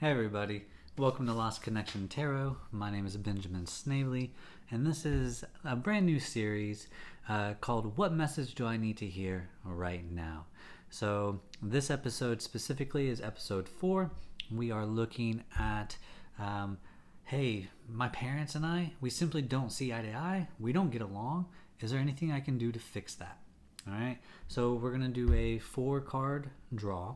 Hey everybody, welcome to Lost Connection Tarot. My name is Benjamin Snavely, and this is a brand new series called What Message Do I Need to Hear Right Now? So this episode specifically is episode 4. We are looking at, hey, my parents and I, we simply don't see eye to eye. We don't get along. Is there anything I can do to fix that? All right, so we're going to do a 4-card draw.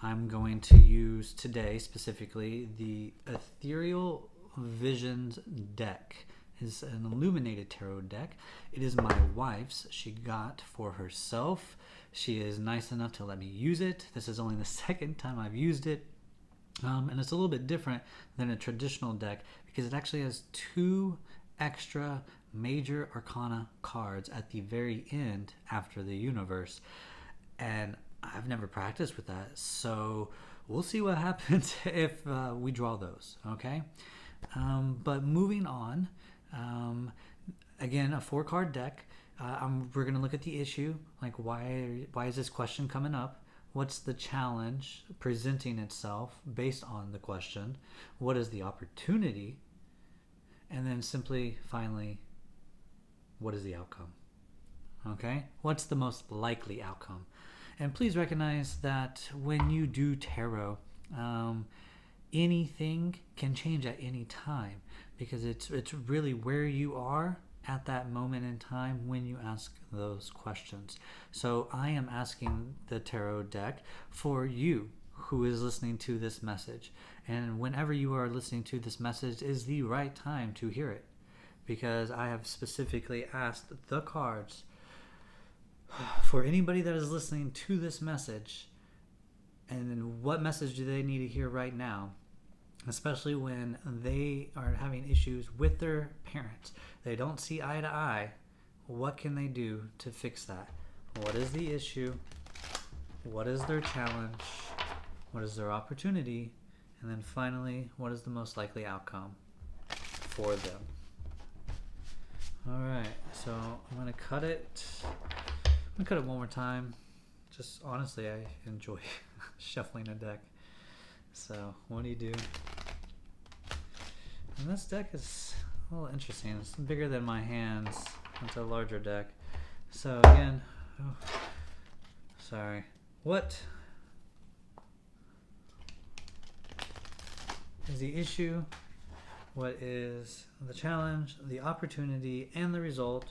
I'm going to use today specifically the Ethereal Visions deck. It's an illuminated tarot deck. It is my wife's. She got for herself. She is nice enough to let me use it. This is only the second time I've used it. And it's a little bit different than a traditional deck because it actually has 2 extra major arcana cards at the very end after the universe. And I've never practiced with that, so we'll see what happens if we draw those, okay? But moving on, again, a 4-card deck. We're going to look at the issue, like why is this question coming up? What's the challenge presenting itself based on the question? What is the opportunity? And then simply, finally, what is the outcome? Okay? What's the most likely outcome? And please recognize that when you do tarot, anything can change at any time because it's really where you are at that moment in time when you ask those questions. So I am asking the tarot deck for you who is listening to this message. And whenever you are listening to this message is the right time to hear it, because I have specifically asked the cards for anybody that is listening to this message, and then what message do they need to hear right now, especially when they are having issues with their parents. They don't see eye to eye. What can they do to fix that? What is the issue? What is their challenge? What is their opportunity? And then finally, what is the most likely outcome for them? All right, so I'm going to cut it. I'm going to cut it one more time. Just honestly, I enjoy shuffling a deck. So what do you do? And this deck is a little interesting. It's bigger than my hands. It's a larger deck. So again, sorry. What is the issue? What is the challenge, the opportunity, and the result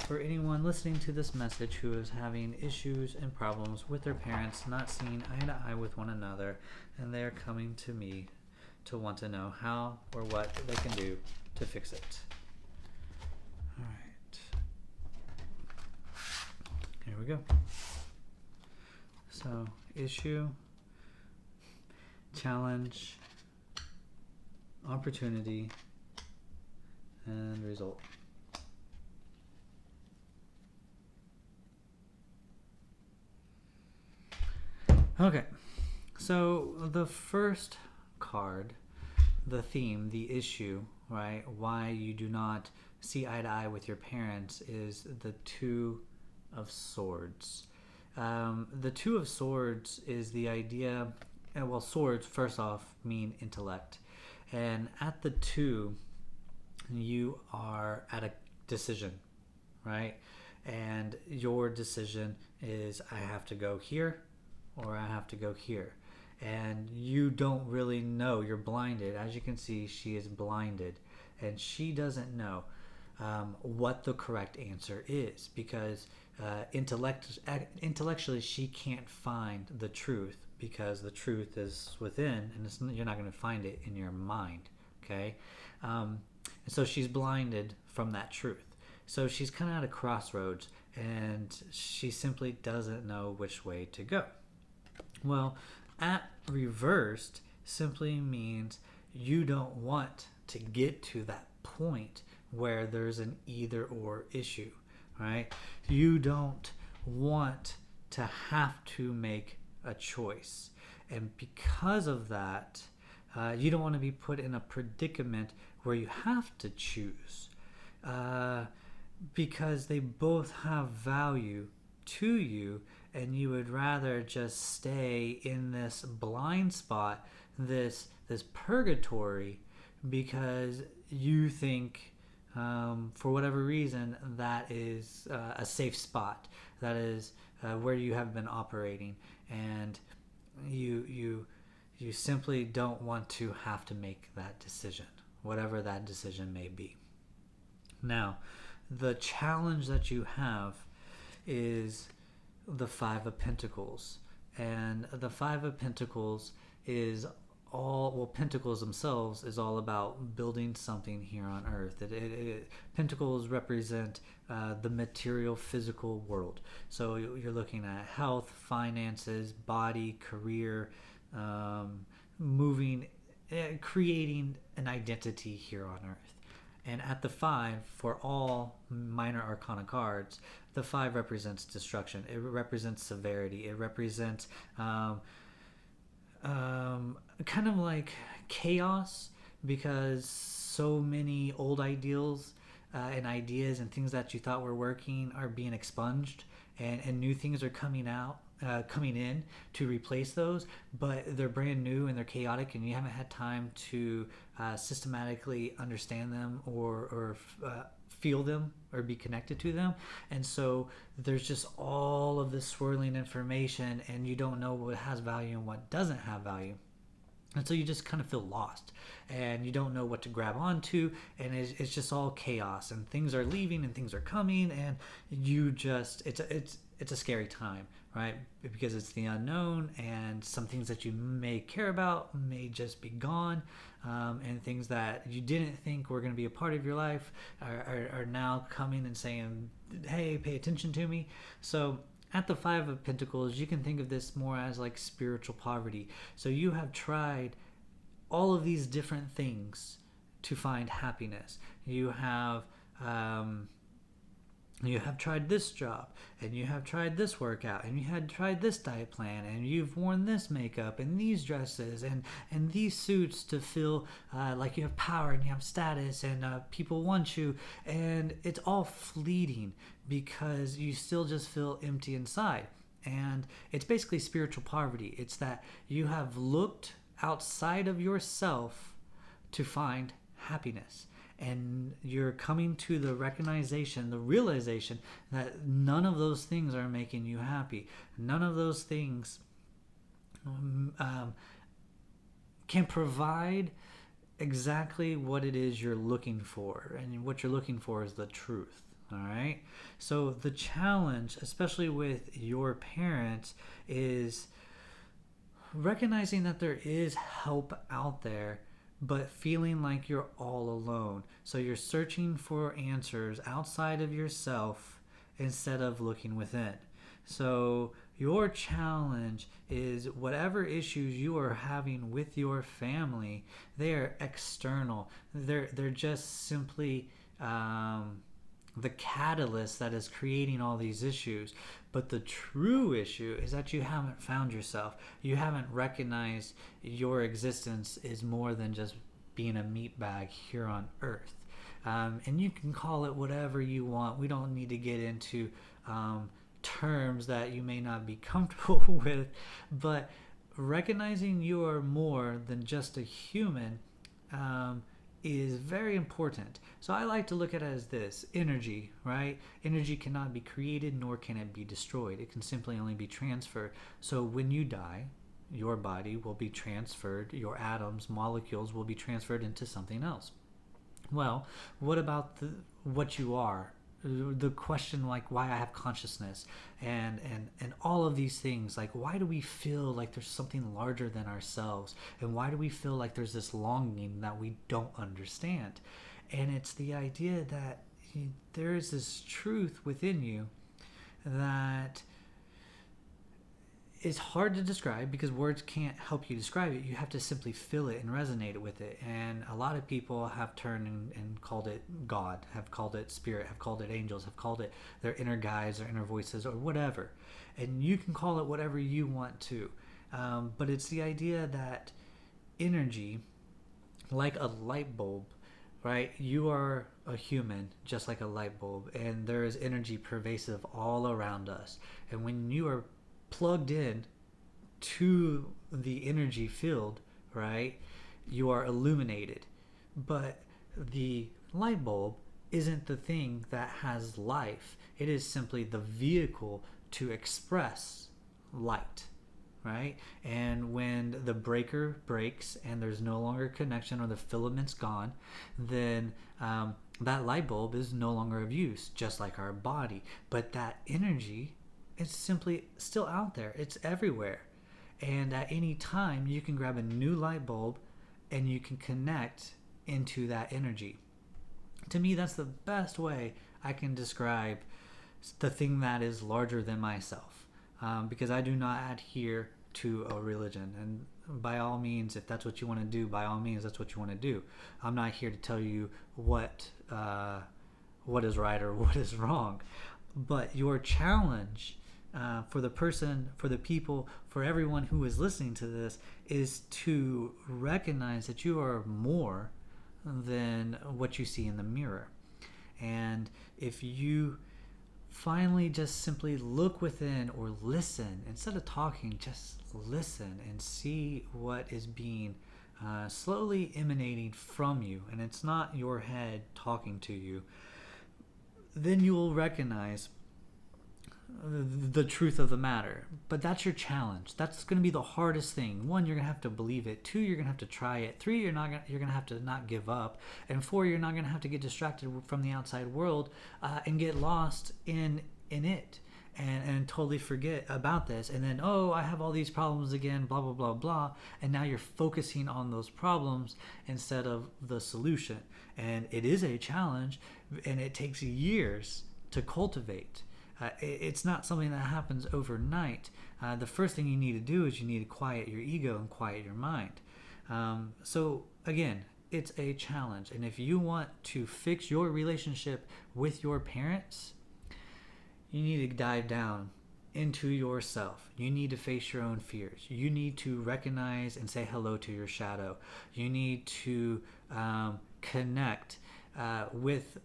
for anyone listening to this message who is having issues and problems with their parents, not seeing eye to eye with one another, and they're coming to me to want to know how or what they can do to fix it? All right. Here we go. So, issue, challenge, opportunity, and result. Okay, so the first card, the theme, the issue, right? Why you do not see eye to eye with your parents is the 2 of Swords. The 2 of Swords is the idea, well, swords, first off, mean intellect. And at the 2, you are at a decision, right? And your decision is, I have to go here, or I have to go here. And you don't really know. You're blinded. As you can see, she is blinded. And she doesn't know what the correct answer is, because intellectually she can't find the truth, because the truth is within, and you're not going to find it in your mind. Okay? And so she's blinded from that truth. So she's kind of at a crossroads, and she simply doesn't know which way to go. Well, at reversed simply means you don't want to get to that point where there's an either or issue, right? You don't want to have to make a choice. And because of that, you don't want to be put in a predicament where you have to choose, because they both have value to you, and you would rather just stay in this blind spot, this purgatory, because you think, for whatever reason, that is a safe spot, that is where you have been operating, and you simply don't want to have to make that decision, whatever that decision may be. Now, the challenge that you have is the Five of Pentacles. And the Five of Pentacles is Pentacles themselves is all about building something here on earth. Pentacles represent the material, physical world. So you're looking at health, finances, body, career, moving, creating an identity here on earth. And at the 5, for all minor arcana cards, the 5 represents destruction. It represents severity. It represents kind of like chaos, because so many old ideals and ideas and things that you thought were working are being expunged, and new things are coming in to replace those, but they're brand new and they're chaotic, and you haven't had time to systematically understand them or feel them or be connected to them. And so there's just all of this swirling information, and you don't know what has value and what doesn't have value. And so you just kind of feel lost, and you don't know what to grab onto, and it's just all chaos, and things are leaving and things are coming, and you just it's a scary time, right? Because it's the unknown, and some things that you may care about may just be gone, and things that you didn't think were going to be a part of your life are now coming and saying, hey, pay attention to me. So at the Five of Pentacles, you can think of this more as like spiritual poverty. So you have tried all of these different things to find happiness. You have tried this job, and you have tried this workout, and you had tried this diet plan, and you've worn this makeup and these dresses and these suits to feel like you have power and you have status, and people want you, and it's all fleeting because you still just feel empty inside. And it's basically spiritual poverty. It's that you have looked outside of yourself to find happiness. And you're coming to the realization that none of those things are making you happy. None of those things can provide exactly what it is you're looking for. And what you're looking for is the truth. All right. So the challenge, especially with your parents, is recognizing that there is help out there, but feeling like you're all alone. So you're searching for answers outside of yourself instead of looking within. So your challenge is whatever issues you are having with your family, they are external. They're just simply the catalyst that is creating all these issues. But the true issue is that you haven't found yourself. You haven't recognized your existence is more than just being a meat bag here on earth. And you can call it whatever you want. We don't need to get into terms that you may not be comfortable with, but recognizing you are more than just a human is very important. So I like to look at it as this: energy, right? Energy cannot be created, nor can it be destroyed. It can simply only be transferred. So when you die, your body will be transferred, your atoms, molecules will be transferred into something else. Well, what about what you are? The question, like, why I have consciousness and all of these things, like, why do we feel like there's something larger than ourselves, and why do we feel like there's this longing that we don't understand? And it's the idea that there is this truth within you that is hard to describe, because words can't help you describe it. You have to simply feel it and resonate with it. And a lot of people have turned and called it God, have called it spirit, have called it angels, have called it their inner guides, their inner voices, or whatever. And you can call it whatever you want to. But it's the idea that energy, like a light bulb, right? You are a human just like a light bulb, and there is energy pervasive all around us. And when you are plugged in to the energy field, right, you are illuminated. But the light bulb isn't the thing that has life. It is simply the vehicle to express light, right? And when the breaker breaks and there's no longer connection, or the filament's gone, then that light bulb is no longer of use, just like our body. But that energy is simply still out there. It's everywhere. And at any time, you can grab a new light bulb and you can connect into that energy. To me, that's the best way I can describe the thing that is larger than myself, because I do not adhere to a religion. And by all means, if that's what you want to do, by all means, that's what you want to do. I'm not here to tell you what is right or what is wrong. But your challenge for the person, for the people, for everyone who is listening to this, is to recognize that you are more than what you see in the mirror. And if you finally just simply look within or listen, instead of talking, just listen and see what is being slowly emanating from you, and it's not your head talking to you, then you will recognize the truth of the matter. But that's your challenge. That's going to be the hardest thing. 1, you're going to have to believe it. 2, you're going to have to try it. 3, you're going to have to not give up. And 4, you're not going to have to get distracted from the outside world and get lost in it and totally forget about this. And then, oh, I have all these problems again, blah, blah, blah, blah. And now you're focusing on those problems instead of the solution. And it is a challenge, and it takes years to cultivate. It's not something that happens overnight. The first thing you need to do is you need to quiet your ego and quiet your mind. So again, it's a challenge. And if you want to fix your relationship with your parents, you need to dive down into yourself. You need to face your own fears. You need to recognize and say hello to your shadow. You need to connect with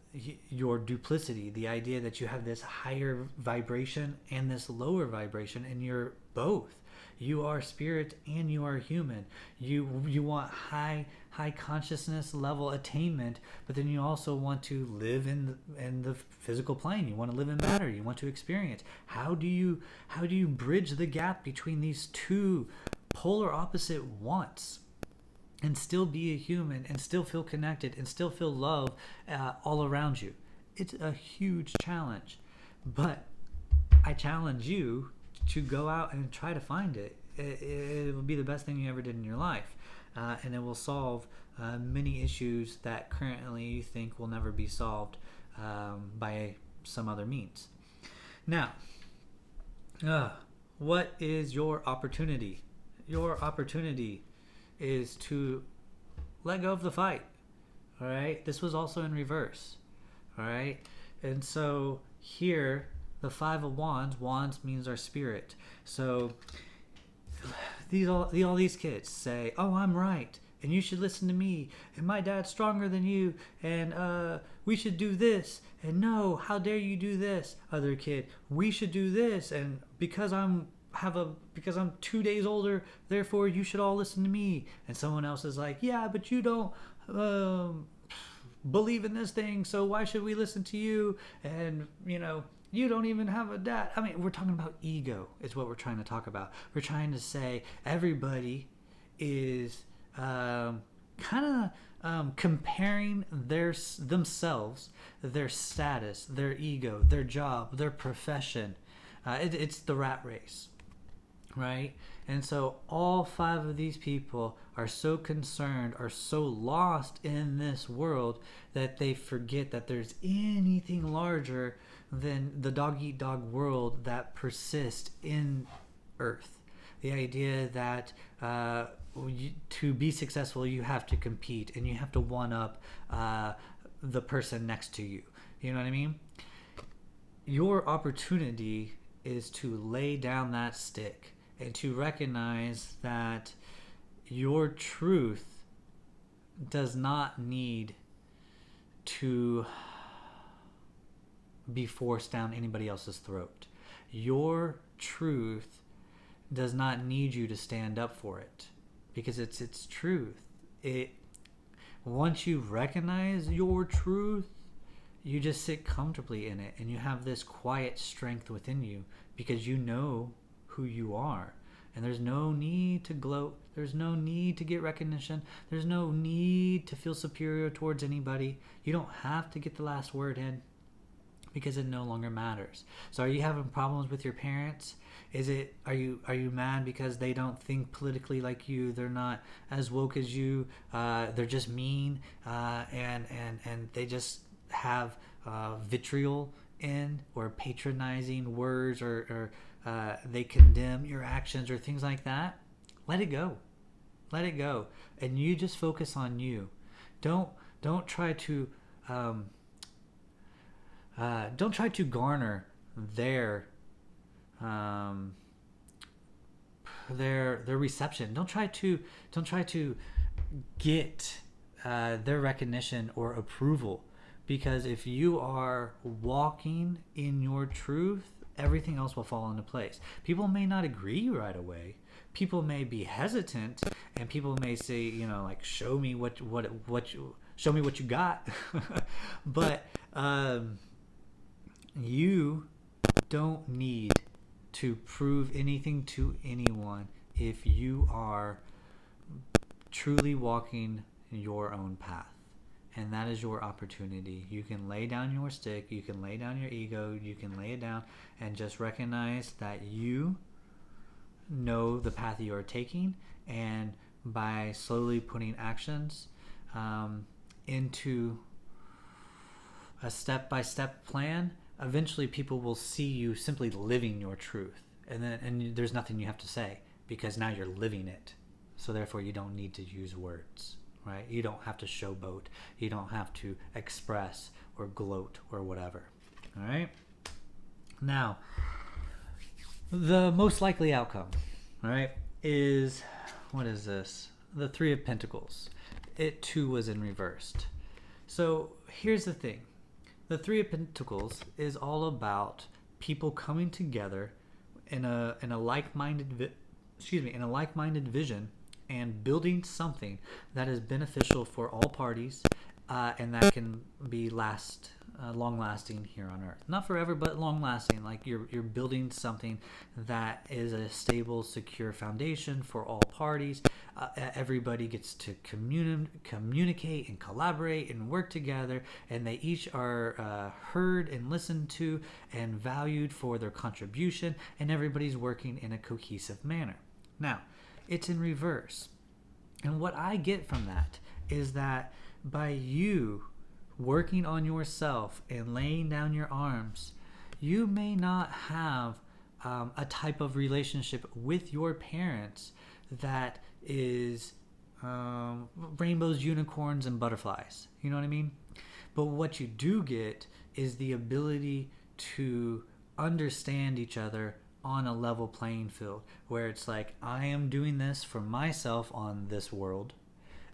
your duplicity, the idea that you have this higher vibration and this lower vibration, and you're both. You are spirit and you are human. You want high consciousness level attainment, but then you also want to live in the physical plane. You want to live in matter. You want to experience. How do you bridge the gap between these two polar opposite wants, and still be a human, and still feel connected, and still feel love all around you? It's a huge challenge. But I challenge you to go out and try to find it. It will be the best thing you ever did in your life. And it will solve many issues that currently you think will never be solved by some other means. Now, what is your opportunity? Your opportunity is to let go of the fight. All right, this was also in reverse. All right, and so here the 5 of wands means our spirit. So all these kids say, oh, I'm right, and you should listen to me, and my dad's stronger than you, and we should do this, and no, how dare you do this? Other kid, we should do this, and because I'm 2 days older, therefore you should all listen to me. And someone else is like, yeah, but you don't believe in this thing, so why should we listen to you? And you don't even have a dad. I mean, we're talking about ego is what we're trying to talk about. We're trying to say everybody is comparing themselves, their status, their ego, their job, their profession. It's the rat race, right? And so all 5 of these people are so concerned, are so lost in this world, that they forget that there's anything larger than the dog-eat-dog world that persists in Earth. The idea that to be successful, you have to compete, and you have to one-up the person next to you. You know what I mean? Your opportunity is to lay down that stick and to recognize that your truth does not need to be forced down anybody else's throat. Your truth does not need you to stand up for it, because it's its truth. Once you recognize your truth, you just sit comfortably in it, and you have this quiet strength within you because you know who you are. And there's no need to gloat. There's no need to get recognition. There's no need to feel superior towards anybody. You don't have to get the last word in, because it no longer matters. So are you having problems with your parents? Are you mad because they don't think politically like you? They're not as woke as you. They're just mean, and they just have vitriol in, or patronizing words, or they condemn your actions or things like that. Let it go. Let it go. And you just focus on you. Don't try to garner their reception. Don't try to get their recognition or approval, because if you are walking in your truth, everything else will fall into place. People may not agree right away. People may be hesitant, and people may say, like, show me what you got. But you don't need to prove anything to anyone if you are truly walking your own path. And that is your opportunity. You can lay down your stick, you can lay down your ego, you can lay it down and just recognize that you know the path you are taking, and by slowly putting actions into a step-by-step plan, eventually people will see you simply living your truth, and there's nothing you have to say, because now you're living it. So therefore you don't need to use words, right? You don't have to showboat. You don't have to express or gloat or whatever. All right? Now, the most likely outcome, right, is, what is this? The Three of Pentacles. It too was in reversed. So here's the thing. The Three of Pentacles is all about people coming together in a like-minded vision, and building something that is beneficial for all parties, and that can be long-lasting here on Earth. Not forever, but long-lasting. Like you're building something that is a stable, secure foundation for all parties. Everybody gets to communicate and collaborate and work together, and they each are heard and listened to and valued for their contribution, and everybody's working in a cohesive manner. Now, it's in reverse. And what I get from that is that by you working on yourself and laying down your arms, you may not have a type of relationship with your parents that is rainbows, unicorns, and butterflies. You know what I mean? But what you do get is the ability to understand each other on a level playing field, where it's like, I am doing this for myself on this world,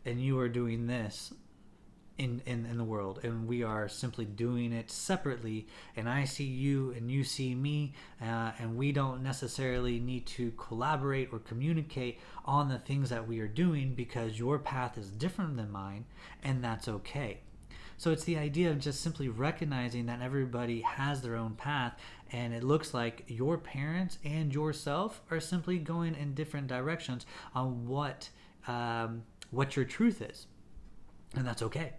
and you are doing this in the world, and we are simply doing it separately, and I see you and you see me, and we don't necessarily need to collaborate or communicate on the things that we are doing, because your path is different than mine, and that's okay. So it's the idea of just simply recognizing that everybody has their own path, and it looks like your parents and yourself are simply going in different directions on what your truth is. And that's okay.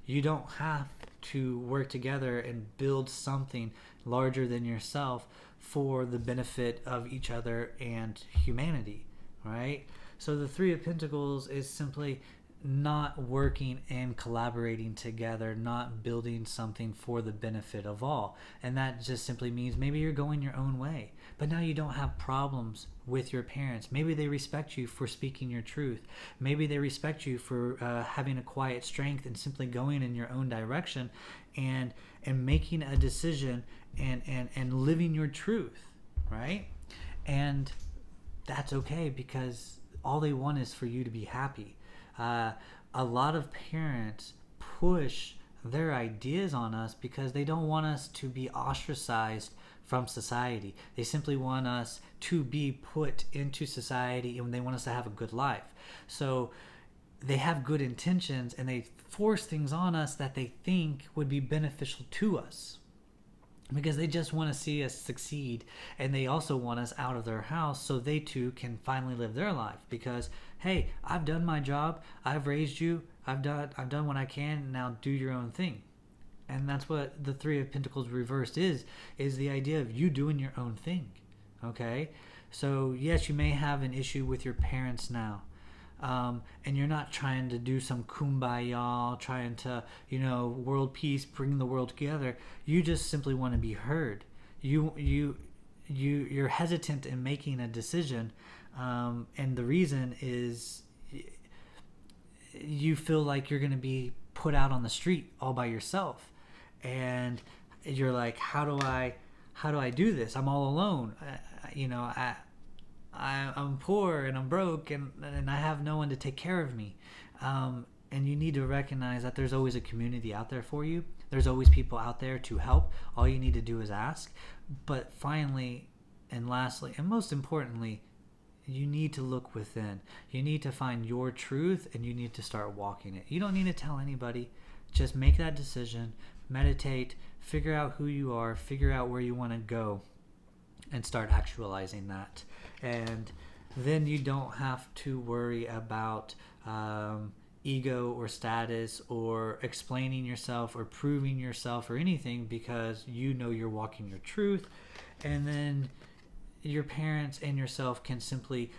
You don't have to work together and build something larger than yourself for the benefit of each other and humanity, right? So the Three of Pentacles is simply not working and collaborating together, not building something for the benefit of all. And that just simply means maybe you're going your own way, but now you don't have problems with your parents. Maybe they respect you for speaking your truth. Maybe they respect you for having a quiet strength and simply going in your own direction and making a decision and living your truth, right? And that's okay, because all they want is for you to be happy. A lot of parents push their ideas on us because they don't want us to be ostracized from society. They simply want us to be put into society, and they want us to have a good life. So they have good intentions, and they force things on us that they think would be beneficial to us, because they just want to see us succeed, and they also want us out of their house so they too can finally live their life. Because hey, I've done my job, I've raised you, I've done what I can, now do your own thing. And that's what the Three of Pentacles reversed is the idea of you doing your own thing. Okay, so yes, you may have an issue with your parents now, and you're not trying to do some kumbaya, trying to, world peace, bring the world together. You just simply want to be heard. You're hesitant in making a decision, and the reason is you feel like you're going to be put out on the street all by yourself, and you're like, how do I do this? I'm all alone. I'm poor and I'm broke, and I have no one to take care of me. And you need to recognize that there's always a community out there for you. There's always people out there to help. All you need to do is ask. But finally, and lastly, and most importantly, you need to look within. You need to find your truth, and you need to start walking it. You don't need to tell anybody. Just make that decision, meditate, figure out who you are, figure out where you want to go, and start actualizing that. And then you don't have to worry about ego or status or explaining yourself or proving yourself or anything, because you're walking your truth. And then your parents and yourself can simply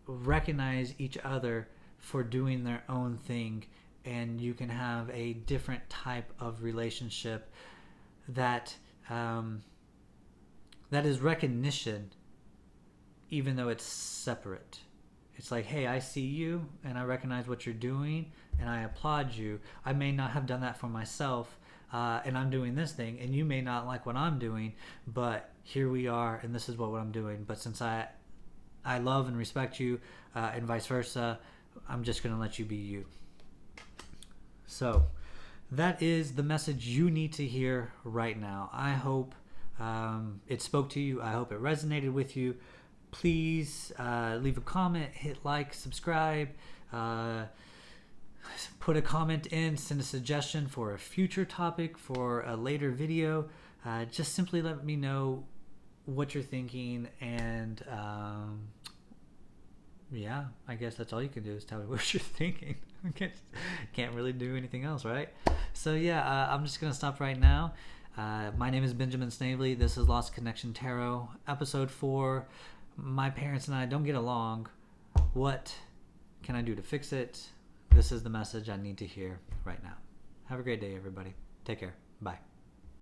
recognize each other for doing their own thing, and you can have a different type of relationship that is recognition, even though it's separate. It's like, hey, I see you and I recognize what you're doing and I applaud you. I may not have done that for myself, and I'm doing this thing, and you may not like what I'm doing, but here we are, and this is what I'm doing. But since I love and respect you, and vice versa, I'm just going to let you be you. So that is the message you need to hear right now. I hope it spoke to you. I hope it resonated with you. Please leave a comment, hit like, subscribe, put a comment in, send a suggestion for a future topic, for a later video. Just simply let me know what you're thinking, and yeah, I guess that's all you can do is tell me what you're thinking. Can't really do anything else, right? So yeah, I'm just gonna stop right now. My name is Benjamin Snavely. This is Lost Connection Tarot, episode 4. My parents and I don't get along. What can I do to fix it? This is the message I need to hear right now. Have a great day, everybody. Take care. Bye.